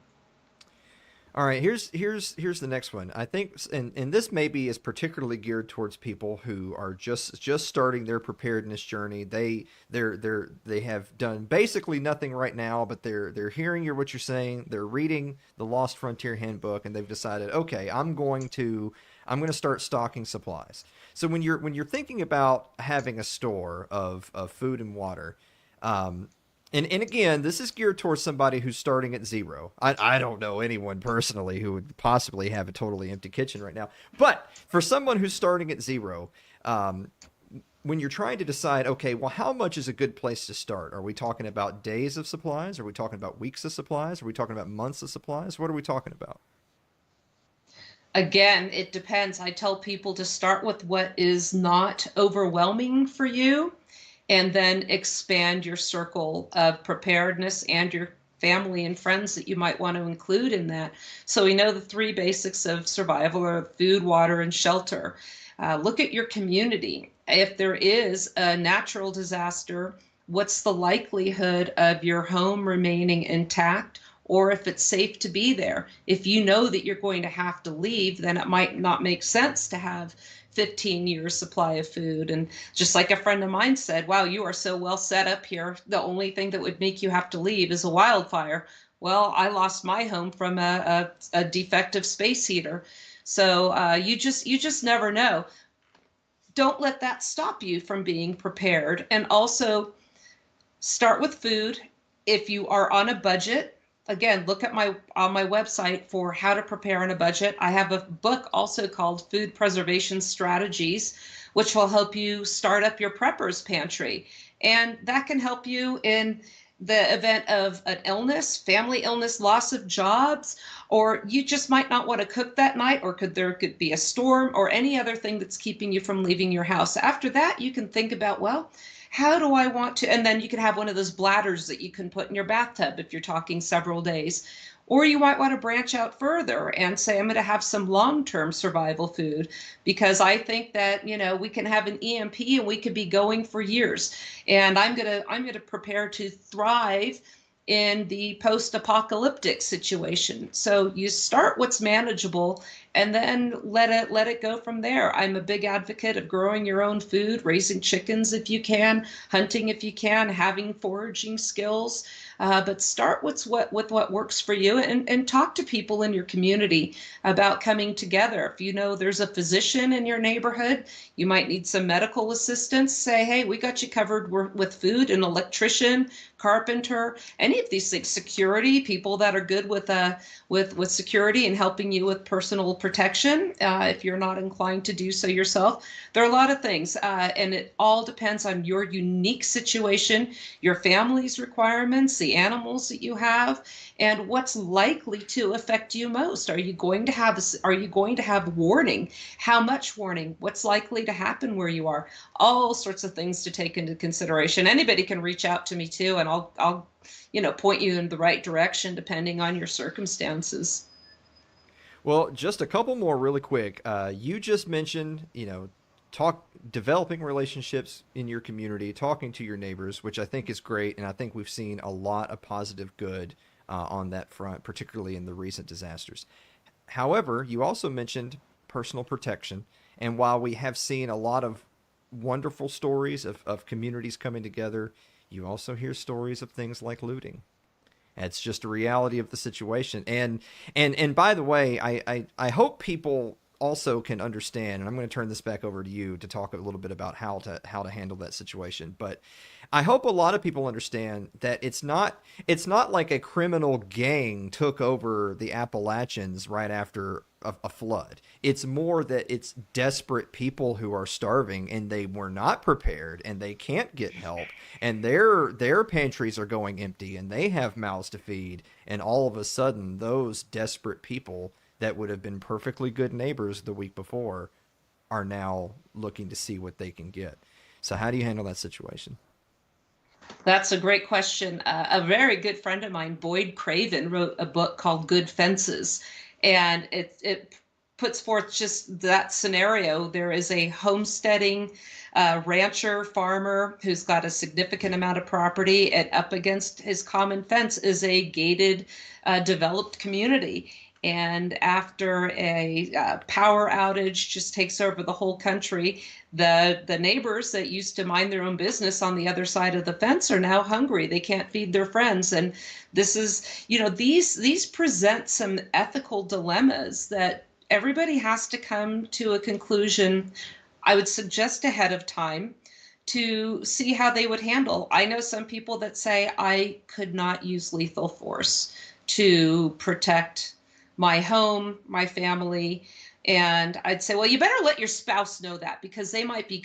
All right, here's the next one. I think, and this maybe is particularly geared towards people who are just starting their preparedness journey. They have done basically nothing right now, but they're hearing what you're saying. They're reading the Lost Frontier Handbook, and they've decided, okay, I'm going to start stocking supplies. So when you're thinking about having a store of food and water, And again, this is geared towards somebody who's starting at zero. I don't know anyone personally who would possibly have a totally empty kitchen right now. But for someone who's starting at zero, when you're trying to decide, okay, well, how much is a good place to start? Are we talking about days of supplies? Are we talking about weeks of supplies? Are we talking about months of supplies? What are we talking about? Again, it depends. I tell people to start with what is not overwhelming for you, and then expand your circle of preparedness and your family and friends that you might want to include in that. So we know the three basics of survival are food, water, and shelter. Look at your community. If there is a natural disaster, what's the likelihood of your home remaining intact, or if it's safe to be there? If you know that you're going to have to leave, then it might not make sense to have 15 years supply of food. And just like a friend of mine said, wow, you are so well set up here. The only thing that would make you have to leave is a wildfire. Well, I lost my home from a defective space heater. So you just never know. Don't let that stop you from being prepared. And also start with food. If you are on a budget, again, look at on my website for how to prepare on a budget. I have a book also called Food Preservation Strategies, which will help you start up your prepper's pantry. And that can help you in the event of an illness, family illness, loss of jobs, or you just might not want to cook that night, or there could be a storm or any other thing that's keeping you from leaving your house. After that, you can think about, well, how do I want to, and then you can have one of those bladders that you can put in your bathtub if you're talking several days. Or you might want to branch out further and say, I'm going to have some long-term survival food, because I think that, we can have an EMP and we could be going for years. And I'm going to prepare to thrive in the post-apocalyptic situation. So you start what's manageable and then let it go from there. I'm a big advocate of growing your own food, raising chickens if you can, hunting if you can, having foraging skills. But start with what works for you, and talk to people in your community about coming together. If you know there's a physician in your neighborhood, you might need some medical assistance, say, hey, we got you covered with food, an electrician, carpenter, any of these things, security, people that are good with security and helping you with personal protection, if you're not inclined to do so yourself. There are a lot of things, and it all depends on your unique situation, your family's requirements, the animals that you have, and what's likely to affect you most. Are you going to have warning? How much warning? What's likely to happen where you are? All sorts of things to take into consideration. Anybody can reach out to me too, and I'll point you in the right direction depending on your circumstances. Well, just a couple more really quick. You just mentioned, developing relationships in your community, talking to your neighbors, which I think is great. And I think we've seen a lot of positive good on that front, particularly in the recent disasters. However, you also mentioned personal protection. And while we have seen a lot of wonderful stories of communities coming together, you also hear stories of things like looting. It's just a reality of the situation. And by the way, I hope people also can understand, and I'm going to turn this back over to you to talk a little bit about how to handle that situation. But I hope a lot of people understand that it's not like a criminal gang took over the Appalachians right after a flood. It's more that it's desperate people who are starving and they were not prepared and they can't get help, and their pantries are going empty and they have mouths to feed, and all of a sudden those desperate people that would have been perfectly good neighbors the week before are now looking to see what they can get. So how do you handle that situation? That's a great question. A very good friend of mine, Boyd Craven, wrote a book called Good Fences, and it puts forth just that scenario. There is a homesteading rancher farmer who's got a significant amount of property, and up against his common fence is a gated, developed community. And after a power outage just takes over the whole country, the neighbors that used to mind their own business on the other side of the fence are now hungry. They can't feed their friends. And this is, these present some ethical dilemmas that everybody has to come to a conclusion, I would suggest ahead of time, to see how they would handle. I know some people that say, I could not use lethal force to protect my home, my family. And I'd say, well, you better let your spouse know that, because they might be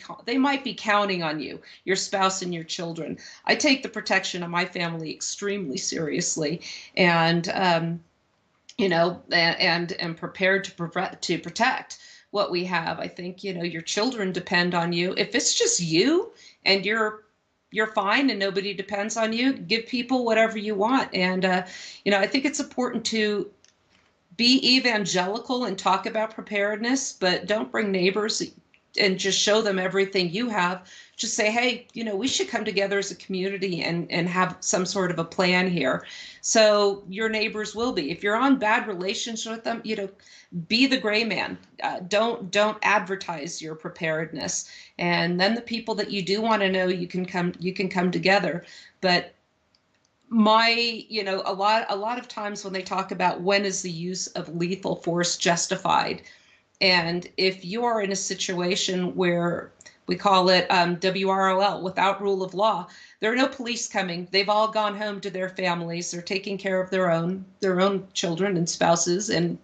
counting on you, your spouse and your children. I take the protection of my family extremely seriously, and and prepared to protect what we have. I think, your children depend on you. If it's just you and you're fine and nobody depends on you, give people whatever you want. And I think it's important to be evangelical and talk about preparedness, but don't bring neighbors and just show them everything you have. Just say, hey, we should come together as a community and have some sort of a plan here. So your neighbors will be. If you're on bad relations with them, be the gray man. Don't advertise your preparedness. And then the people that you do want to know, you can come together. But a lot of times when they talk about when is the use of lethal force justified, and if you are in a situation where We call it WROL, without rule of law. There are no police coming. They've all gone home to their families. They're taking care of their own children and spouses. And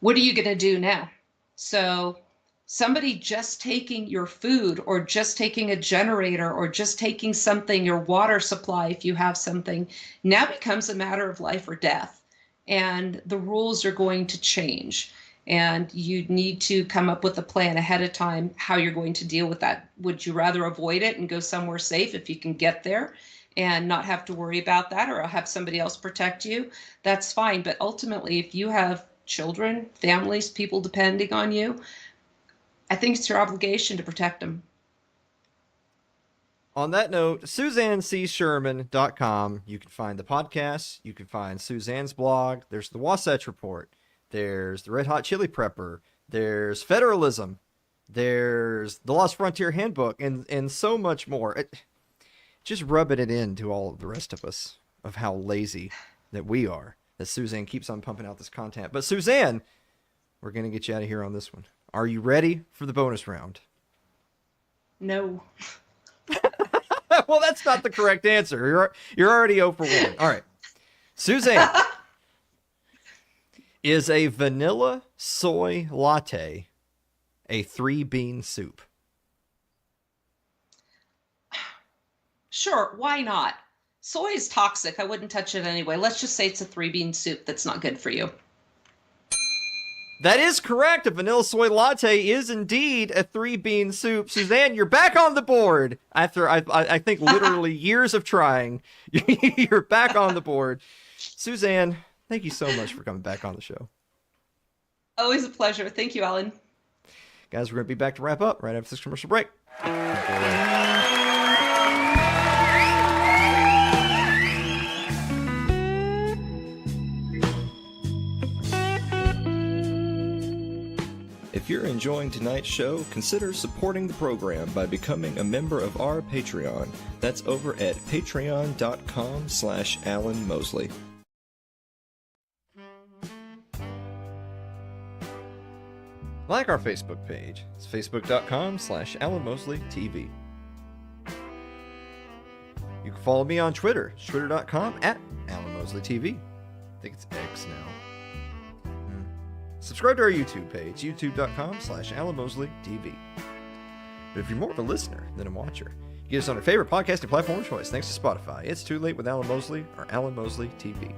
what are you going to do now? So somebody just taking your food, or just taking a generator, or just taking something, your water supply, if you have something, now becomes a matter of life or death. And the rules are going to change. And you need to come up with a plan ahead of time how you're going to deal with that. Would you rather avoid it and go somewhere safe if you can get there and not have to worry about that, or have somebody else protect you? That's fine. But ultimately, if you have children, families, people depending on you, I think it's your obligation to protect them. On that note, SuzanneCSherman.com. You can find the podcast. You can find Suzanne's blog. There's the Wasatch Report. There's the Red Hot Chili Prepper. There's Federalism. There's the Lost Frontier Handbook, and so much more. Just rubbing it into all of the rest of us of how lazy that we are, that Suzanne keeps on pumping out this content. But Suzanne, we're going to get you out of here on this one. Are you ready for the bonus round? No. Well, that's not the correct answer. You're already 0 for 1. All right. Suzanne. Is a vanilla soy latte a 3-bean soup? Sure, why not? Soy is toxic. I wouldn't touch it anyway. Let's just say it's a 3-bean soup that's not good for you. That is correct. A vanilla soy latte is indeed a 3-bean soup. Suzanne, you're back on the board after I think literally years of trying. You're back on the board. Suzanne, thank you so much for coming back on the show. Always a pleasure. Thank you, Alan. Guys, we're going to be back to wrap up right after this commercial break. If you're enjoying tonight's show, consider supporting the program by becoming a member of our Patreon. That's over at patreon.com/Alan Mosley. Like our Facebook page. It's facebook.com/Alan Mosley TV. You can follow me on Twitter. It's twitter.com/Alan Mosley TV. I think it's X now. Subscribe to our YouTube page, youtube.com/Alan Mosley TV. But if you're more of a listener than a watcher, you get us on our favorite podcasting platform of choice, thanks to Spotify. It's Too Late with Alan Mosley, or Alan Mosley TV.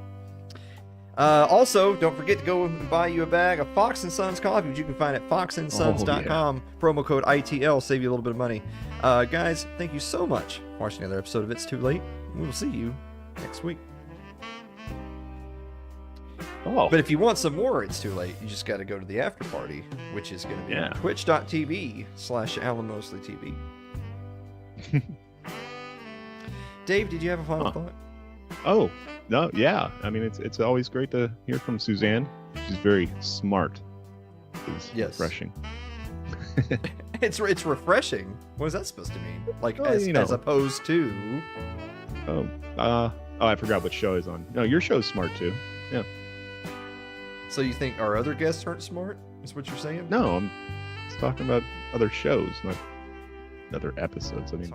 Also, don't forget to go and buy you a bag of Fox & Sons coffee, which you can find at foxandsons.com. Yeah. Promo code ITL, save you a little bit of money. Guys, thank you so much for watching another episode of It's Too Late. We will see you next week. Oh. But if you want some more It's Too Late, you just got to go to the after party, which is going to be on twitch.tv/Alan Mosley TV. Dave, did you have a final thought? Oh, no, yeah. I mean, it's always great to hear from Suzanne. She's very smart. It's refreshing. It's refreshing. What is that supposed to mean? Like, well, as opposed to... I forgot what show is on. No, your show's smart too. Yeah. So you think our other guests aren't smart? Is what you're saying? No, I'm just talking about other shows, not other episodes. I mean,